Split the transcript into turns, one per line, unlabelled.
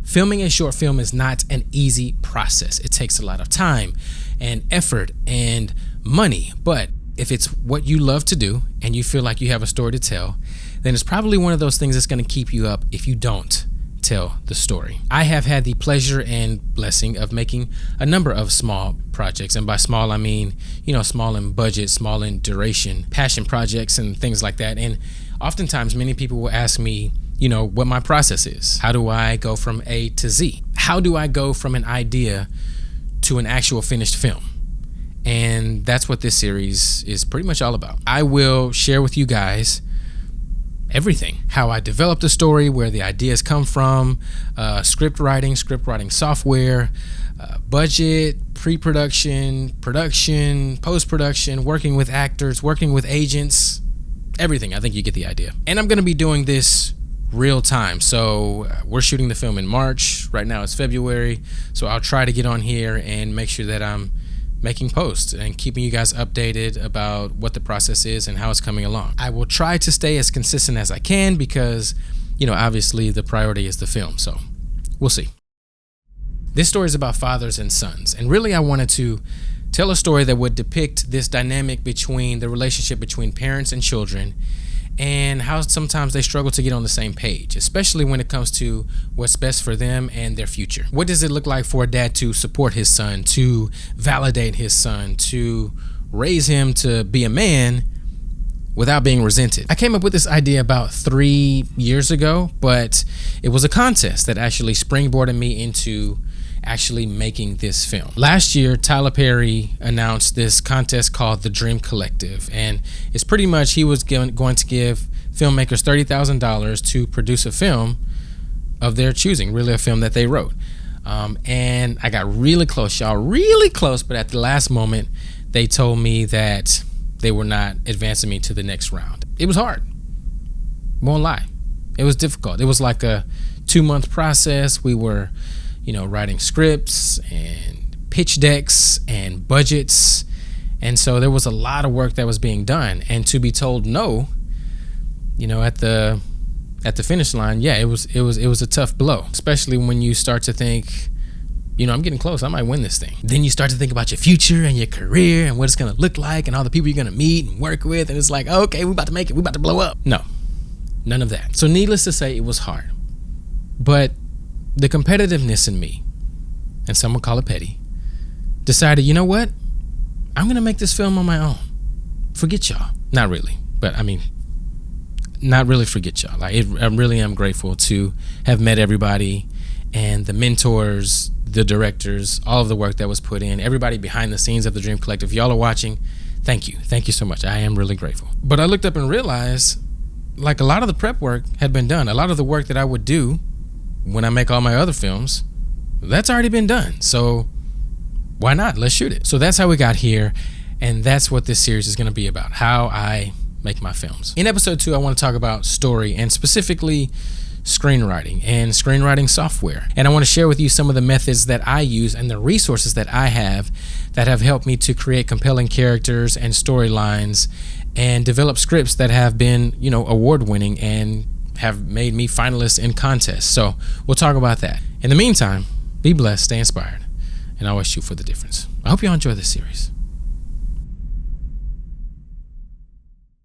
Filming a short film is not an easy process. It takes a lot of time and effort and money. But if it's what you love to do and you feel like you have a story to tell, then it's probably one of those things that's going to keep you up if you don't tell the story. I have had the pleasure and blessing of making a number of small projects. And by small, I mean, small in budget, small in duration, passion projects and things like that. And oftentimes many people will ask me, what my process is. How do I go from A to Z? How do I go from an idea to an actual finished film? And that's what this series is pretty much all about. I will share with you guys everything. How I developed the story, where the ideas come from, script writing software, budget, pre-production, production, post-production, working with actors, working with agents, everything. I think you get the idea. And I'm going to be doing this real time. So we're shooting the film in March. Right now it's February. So I'll try to get on here and make sure that I'm making posts and keeping you guys updated about what the process is and how it's coming along. I will try to stay as consistent as I can because, obviously the priority is the film. So we'll see. This story is about fathers and sons. And really I wanted to tell a story that would depict this dynamic between the relationship between parents and children, and how sometimes they struggle to get on the same page, especially when it comes to what's best for them and their future. What does it look like for a dad to support his son, to validate his son, to raise him to be a man without being resented? I came up with this idea about 3 years ago, but it was a contest that actually springboarded me into actually making this film. Last year, Tyler Perry announced this contest called the Dream Collective, and it's pretty much he was going to give filmmakers $30,000 to produce a film of their choosing, really a film that they wrote. And I got really close, y'all, really close, but at the last moment, they told me that they were not advancing me to the next round. It was hard, won't lie. It was difficult. It was like a 2-month process. We were writing scripts and pitch decks and budgets. And so there was a lot of work that was being done. And to be told no, at the finish line, it was a tough blow, especially when you start to think, I'm getting close, I might win this thing. Then you start to think about your future and your career and what it's going to look like and all the people you're going to meet and work with. And it's like, okay, we're about to make it. We're about to blow up. No, none of that. So needless to say, it was hard. But the competitiveness in me, and some would call it petty, decided, you know what? I'm going to make this film on my own. Forget y'all. Not really. But not really forget y'all. I really am grateful to have met everybody and the mentors, the directors, all of the work that was put in, everybody behind the scenes of the Dream Collective. If y'all are watching, thank you. Thank you so much. I am really grateful. But I looked up and realized, like, a lot of the prep work had been done. A lot of the work that I would do when I make all my other films, that's already been done. So why not? Let's shoot it. So that's how we got here. And that's what this series is going to be about, how I make my films. In episode 2, I want to talk about story and specifically screenwriting and screenwriting software. And I want to share with you some of the methods that I use and the resources that I have that have helped me to create compelling characters and storylines and develop scripts that have been, award-winning and have made me finalists in contests. So we'll talk about that. In the meantime, be blessed, stay inspired, and always shoot for the difference. I hope you all enjoy this series.